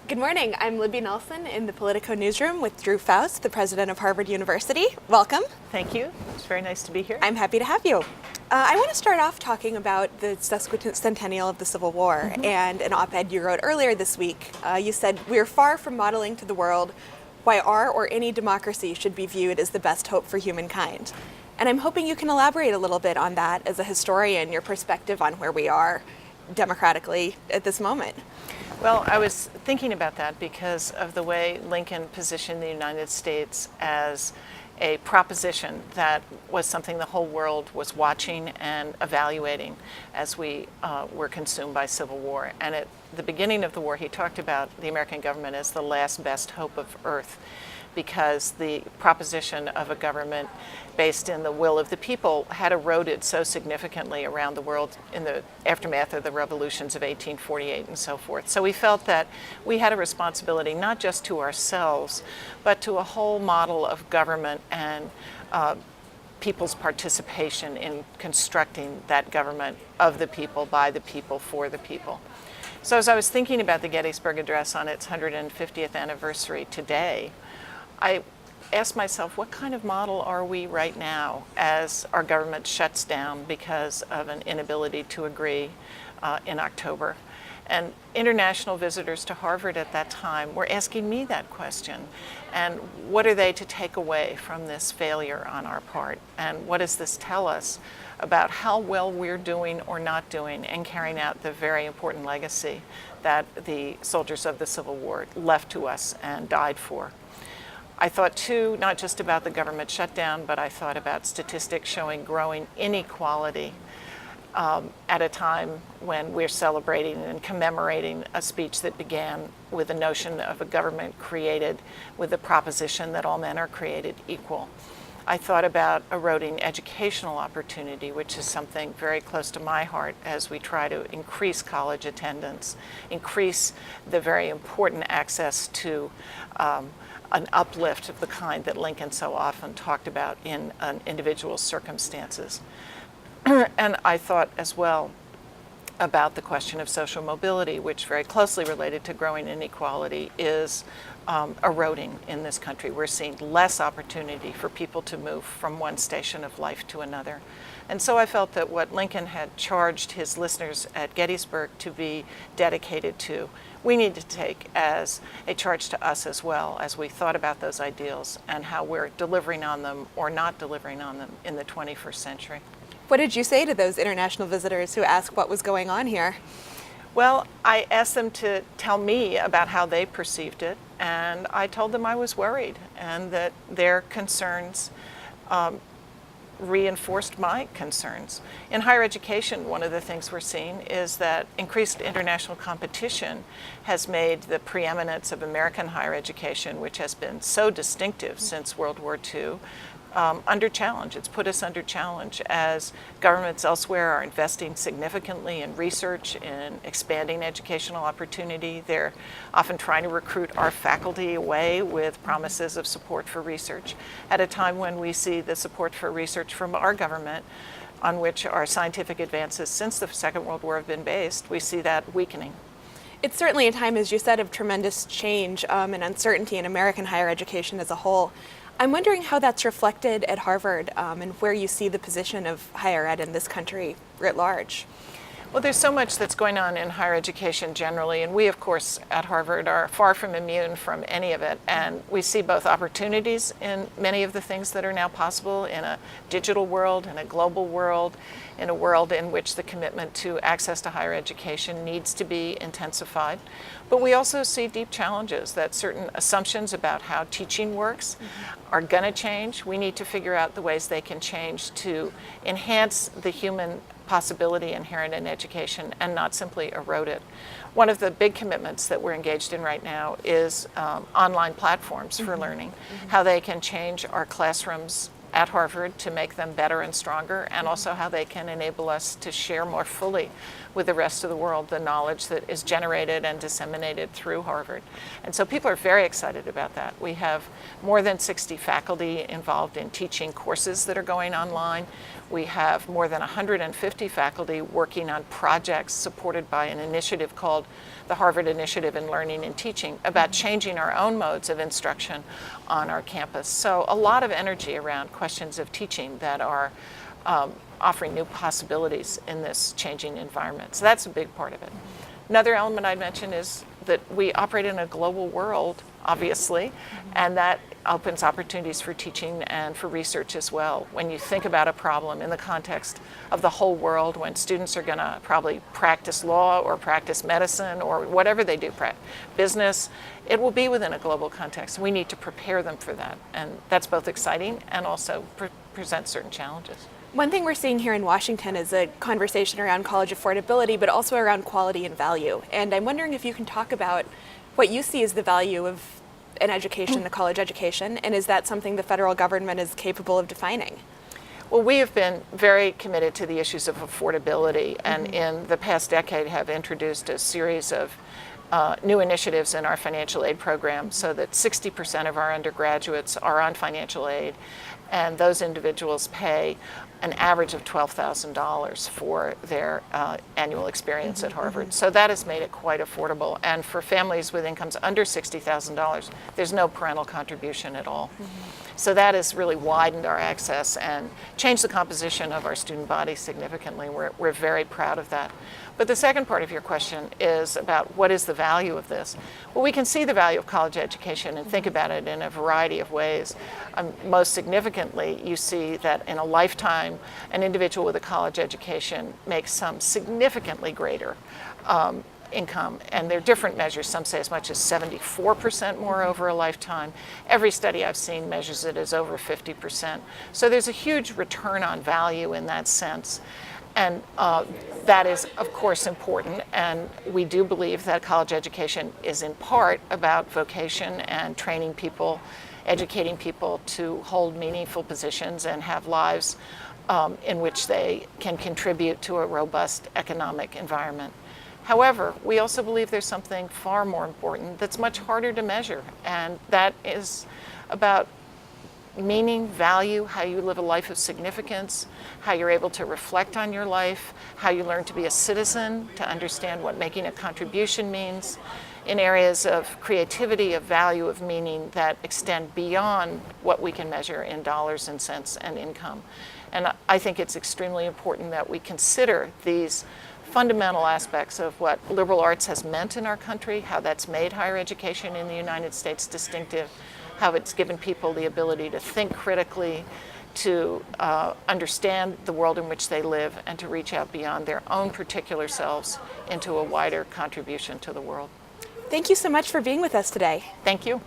Good morning. I'm Libby Nelson in the Politico newsroom with Drew Faust, the president of Harvard University. Welcome. Thank you. It's very nice to be here. I'm happy to have you. I want to start off talking about the sesquicentennial of the Civil War and an op-ed you wrote earlier this week. You said, "We are far from modeling to the world why our or any democracy should be viewed as the best hope for humankind." And I'm hoping you can elaborate a little bit on that as a historian, your perspective on where we are democratically at this moment. Well, I was thinking about that because of the way Lincoln positioned the United States as a proposition that was something the whole world was watching and evaluating as we were consumed by civil war. And at the beginning of the war, he talked about the American government as the last best hope of earth, because the proposition of a government based in the will of the people had eroded so significantly around the world in the aftermath of the revolutions of 1848 and so forth. So we felt that we had a responsibility not just to ourselves, but to a whole model of government and people's participation in constructing that government of the people, by the people, for the people. So as I was thinking about the Gettysburg Address on its 150th anniversary today, I asked myself, what kind of model are we right now as our government shuts down because of an inability to agree in October? And international visitors to Harvard at that time were asking me that question. And what are they to take away from this failure on our part? And what does this tell us about how well we're doing or not doing in carrying out the very important legacy that the soldiers of the Civil War left to us and died for? I thought too, not just about the government shutdown, but I thought about statistics showing growing inequality at a time when we're celebrating and commemorating a speech that began with the notion of a government created with the proposition that all men are created equal. I thought about eroding educational opportunity, which is something very close to my heart as we try to increase college attendance, increase the very important access to an uplift of the kind that Lincoln so often talked about in an individual's circumstances. And I thought as well about the question of social mobility, which very closely related to growing inequality is eroding in this country. We're seeing less opportunity for people to move from one station of life to another. And so I felt that what Lincoln had charged his listeners at Gettysburg to be dedicated to, we need to take as a charge to us as well, as we thought about those ideals and how we're delivering on them or not delivering on them in the 21st century. What did you say to those international visitors who asked what was going on here? Well, I asked them to tell me about how they perceived it, and I told them I was worried and that their concerns reinforced my concerns. In higher education, one of the things we're seeing is that increased international competition has made the preeminence of American higher education, which has been so distinctive since World War II, under challenge. It's put us under challenge as governments elsewhere are investing significantly in research, in expanding educational opportunity. They're often trying to recruit our faculty away with promises of support for research at a time when we see the support for research from our government, on which our scientific advances since the Second World War have been based, we see that weakening. It's certainly a time, as you said, of tremendous change and uncertainty in American higher education as a whole. I'm wondering how that's reflected at Harvard and where you see the position of higher ed in this country writ large. Well, there's so much that's going on in higher education generally, and we, of course, at Harvard are far from immune from any of it. And we see both opportunities in many of the things that are now possible in a digital world, in a global world, in a world in which the commitment to access to higher education needs to be intensified. But we also see deep challenges that certain assumptions about how teaching works are going to change. We need to figure out the ways they can change to enhance the human possibility inherent in education and not simply erode it. One of the big commitments that we're engaged in right now is online platforms for learning, how they can change our classrooms at Harvard to make them better and stronger, and also how they can enable us to share more fully with the rest of the world the knowledge that is generated and disseminated through Harvard. And so people are very excited about that. We have more than 60 faculty involved in teaching courses that are going online. We have more than 150 faculty working on projects supported by an initiative called the Harvard Initiative in Learning and Teaching about changing our own modes of instruction on our campus. So a lot of energy around questions of teaching that are offering new possibilities in this changing environment. So that's a big part of it. Another element I'd mention is that we operate in a global world, obviously, and that opens opportunities for teaching and for research as well. When you think about a problem in the context of the whole world, when students are going to probably practice law or practice medicine or whatever they do, business, it will be within a global context. We need to prepare them for that, and that's both exciting and also presents certain challenges. One thing we're seeing here in Washington is a conversation around college affordability, but also around quality and value. And I'm wondering if you can talk about what you see as the value of an education, the college education, and is that something the federal government is capable of defining? Well, we have been very committed to the issues of affordability, and in the past decade have introduced a series of new initiatives in our financial aid program so that 60% of our undergraduates are on financial aid, and those individuals pay an average of $12,000 for their annual experience at Harvard. So that has made it quite affordable. And for families with incomes under $60,000, there's no parental contribution at all. So that has really widened our access and changed the composition of our student body significantly. We're very proud of that. But the second part of your question is about what is the value of this? Well, we can see the value of college education and think about it in a variety of ways. Most significantly, you see that in a lifetime, an individual with a college education makes some significantly greater income, and there are different measures. Some say as much as 74% more over a lifetime. Every study I've seen measures it as over 50%. So there's a huge return on value in that sense. And that is, of course, important. And we do believe that college education is in part about vocation and training people, educating people to hold meaningful positions and have lives in which they can contribute to a robust economic environment. However, we also believe there's something far more important that's much harder to measure, and that is about meaning, value, how you live a life of significance, how you're able to reflect on your life, how you learn to be a citizen, to understand what making a contribution means in areas of creativity, of value, of meaning that extend beyond what we can measure in dollars and cents and income. And I think it's extremely important that we consider these fundamental aspects of what liberal arts has meant in our country, how that's made higher education in the United States distinctive, how it's given people the ability to think critically, to understand the world in which they live, and to reach out beyond their own particular selves into a wider contribution to the world. Thank you so much for being with us today. Thank you.